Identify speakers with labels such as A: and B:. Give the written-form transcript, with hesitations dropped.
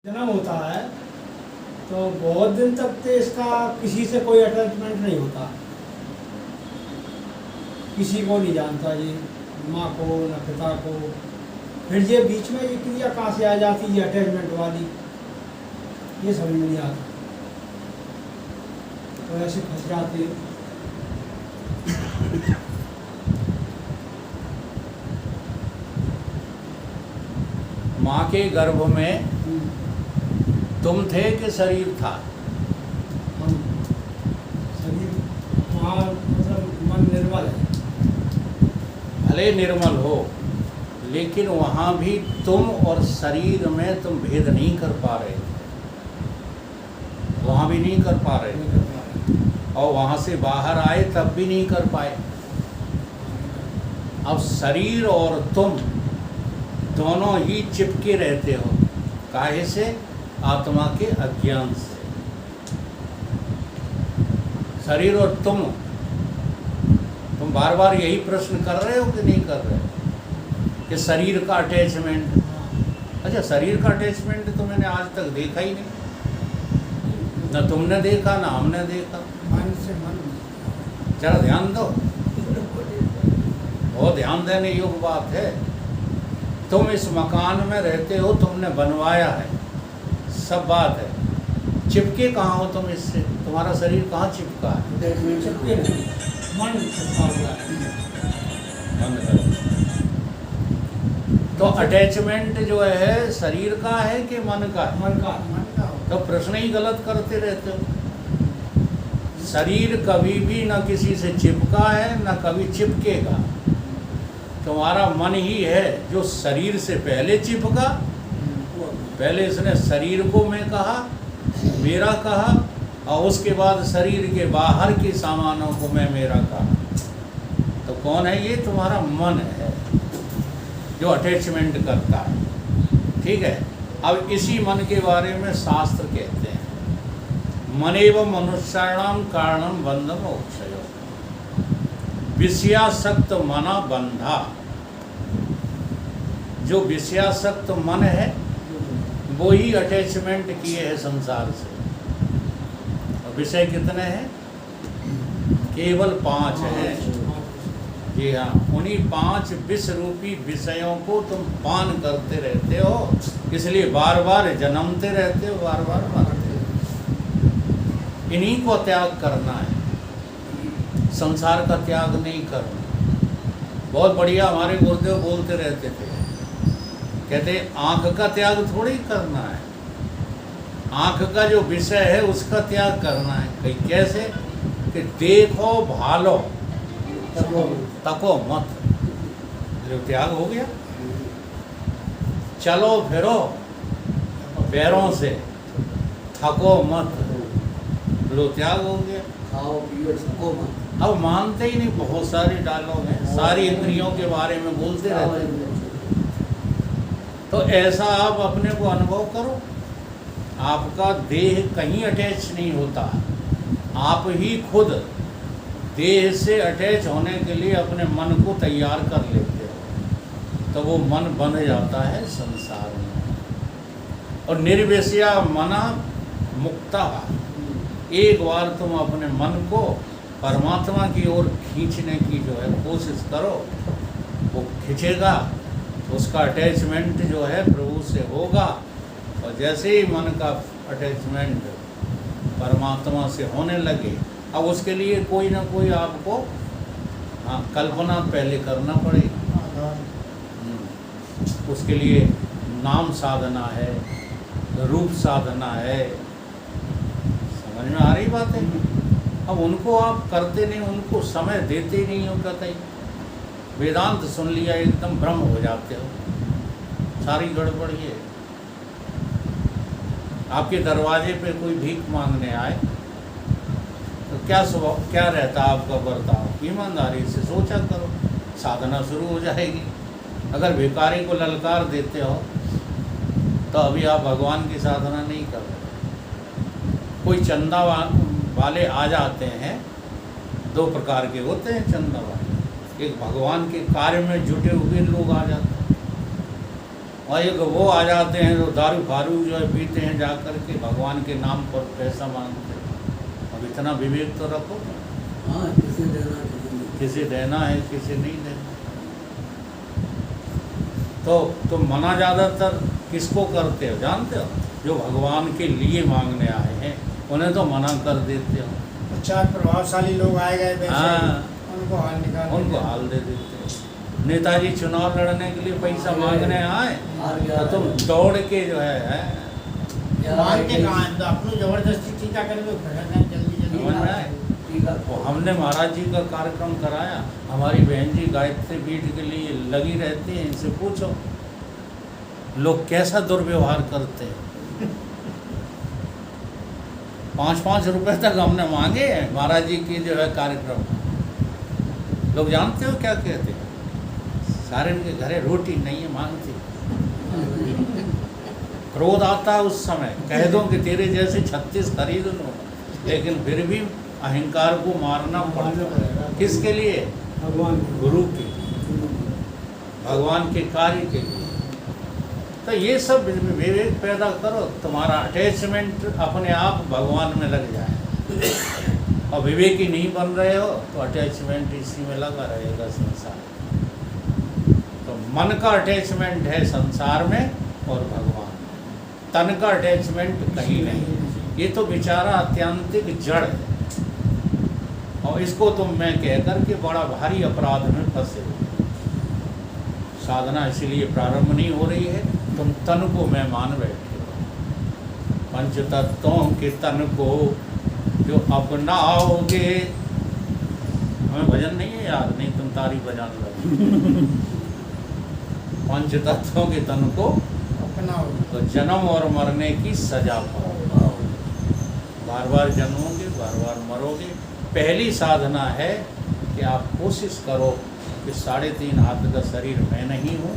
A: जन्म होता है तो बहुत दिन तक तो इसका किसी से कोई अटैचमेंट नहीं होता, किसी को नहीं जानता जी, माँ को न पिता को। फिर ये बीच में ये क्रिया कहाँ से आ जाती है अटैचमेंट वाली, ये समझ में नहीं आता, तो ऐसे फंस जाते हैं।
B: माँ के गर्भ में तुम थे कि शरीर था?
A: हम शरीर वहाँ मतलब मन निर्मल है,
B: भले निर्मल हो, लेकिन वहाँ भी तुम और शरीर में तुम भेद नहीं कर पा रहे थे, वहाँ भी नहीं कर पा रहे थे, और वहाँ से बाहर आए तब भी नहीं कर पाए। अब शरीर और तुम दोनों ही चिपके रहते हो, काहे से? आत्मा के अज्ञान से। शरीर और तुम बार बार यही प्रश्न कर रहे हो कि नहीं कर रहे हो कि शरीर का अटैचमेंट। अच्छा, शरीर का अटैचमेंट तो मैंने आज तक देखा ही नहीं, न तुमने देखा ना हमने देखा।
A: मन से मन
B: जरा ध्यान दो, बहुत ध्यान देने योग्य बात है। तुम इस मकान में रहते हो, तुमने बनवाया है, सब बात है, चिपके कहाँ हो तुम इससे? तुम्हारा शरीर कहाँ चिपका है?
A: चिपके नहीं, मन चिपका हुआ है।
B: बंद करो। तो अटैचमेंट जो है शरीर का है कि मन का है?
A: मन का
B: तो प्रश्न ही गलत करते रहते हो। शरीर कभी भी न किसी से चिपका है न कभी चिपकेगा। तुम्हारा मन ही है जो शरीर से पहले चिपका। पहले इसने शरीर को मैं कहा, मेरा कहा, और उसके बाद शरीर के बाहर के सामानों को मैं मेरा कहा। तो कौन है ये? तुम्हारा मन है जो अटैचमेंट करता है। ठीक है, अब इसी मन के बारे में शास्त्र कहते हैं, मनेव मनुष्याणाम कारणम बंध मोक्षयो विषयासक्त मना बंधा। जो विषयासक्त मन है वो ही अटैचमेंट किए है संसार से। और विषय कितने हैं? केवल 5 हैं। जी हाँ, उन्हीं 5 विष रूपी विषयों को तुम पान करते रहते हो, इसलिए बार बार जन्मते रहते हो, बार बार मरते हो। इन्हीं को त्याग करना है, संसार का त्याग नहीं करना। बहुत बढ़िया हमारे गुरुदेव बोलते रहते थे, कहते आँख का त्याग थोड़ी करना है, आँख का जो विषय है उसका त्याग करना है। कहीं कैसे? कि देखो भालो तको मत, जो त्याग हो गया। चलो फिरो पैरों से, थको मत, लो त्याग हो गया।
A: खाओ पियो थको मत।
B: अब मानते ही नहीं, बहुत सारे डायलॉग हैं, सारी इंद्रियों के बारे में बोलते रहते हैं। तो ऐसा आप अपने को अनुभव करो, आपका देह कहीं अटैच नहीं होता, आप ही खुद देह से अटैच होने के लिए अपने मन को तैयार कर लेते हो, तो वो मन बन जाता है संसार में। और निर्विषया मना मुक्ता, एक बार तुम अपने मन को परमात्मा की ओर खींचने की जो है कोशिश करो, वो खींचेगा, उसका अटैचमेंट जो है प्रभु से होगा। और जैसे ही मन का अटैचमेंट परमात्मा से होने लगे, अब उसके लिए कोई ना कोई आपको कल्पना पहले करना पड़ेगी। उसके लिए नाम साधना है, रूप साधना है। समझ में आ रही बात है? अब उनको आप करते नहीं, उनको समय देते नहीं हो, कतई वेदांत सुन लिया एकदम भ्रम हो जाते हो, सारी गड़बड़ ये। आपके दरवाजे पे कोई भीख मांगने आए तो क्या स्वभाव, क्या रहता आपका बर्ताव? ईमानदारी से सोचा करो, साधना शुरू हो जाएगी। अगर भिखारी को ललकार देते हो तो अभी आप भगवान की साधना नहीं कर रहे। कोई चंदा वाले आ जाते हैं, 2 प्रकार के होते हैं चंदा वाले। एक भगवान के कार्य में जुटे हुए लोग आ जाते हैं, और एक वो आ जाते हैं जो दारू फारू जो है पीते हैं, जा कर के भगवान के नाम पर पैसा मांगते हैं। अब इतना विवेक तो रखो,
C: हाँ, किसे देना किसे नहीं।
B: किसे देना है किसे नहीं देना। तो तुम मना ज़्यादातर किसको करते हो जानते हो? जो भगवान के लिए मांगने आए हैं उन्हें तो मना कर देते हो।
A: चार प्रभावशाली लोग आए गए वैसे
B: हाँ।
A: उनको हाल निकाल
B: उनको हाल दे देते हो। नेताजी चुनाव लड़ने के लिए पैसा मांगने आए
C: हार गया
B: तो तुम दौड़ के जो है
A: मानते कहाँ हैं? तो अपनी जबरदस्ती टीका करके भटक गए जल्दी जल्दी।
B: समझ में आए? वो हमने महाराज जी का कार्यक्रम कराया, हमारी बहन जी गायत्री पीठ के लिए लगी रहती है, इनसे पूछो लोग कैसा दुर्व्यवहार करते हैं। 5-5 रुपए तक हमने मांगे हैं महाराज जी की जो है कार्यक्रम। लोग जानते हो क्या कहते हैं? सारे इनके घरे रोटी नहीं है मांगती। क्रोध आता है उस समय, कह दो कि तेरे जैसे 36 खरीद लो, लेकिन फिर भी अहंकार को मारना पड़ता है। किसके लिए?
A: भगवान
B: गुरु के, भगवान के कार्य के लिए। तो ये सब विवेक पैदा करो, तुम्हारा अटैचमेंट अपने आप भगवान में लग जाए। और विवेकी नहीं बन रहे हो तो अटैचमेंट इसी में लगा रहेगा संसार। तो मन का अटैचमेंट है संसार में और भगवान में, तन का अटैचमेंट कहीं नहीं। ये तो बेचारा अत्यंतिक जड़ है और इसको तुम मैं कह कर के बड़ा भारी अपराध में फंसे हो। साधना इसीलिए प्रारंभ नहीं हो रही है, तुम तन को मैं मान बैठे हो। पंच तत्वों के तन को जो अपनाओगे, हमें भजन नहीं है याद, नहीं तुम तारी बजाने लगे। पंच तत्वों के तन को
A: अपनाओ
B: तो जन्म और मरने की सजा पाओ। बार बार जन्मोगे, बार बार मरोगे। पहली साधना है कि आप कोशिश करो कि 3.5 हाथ का शरीर मैं नहीं हूँ,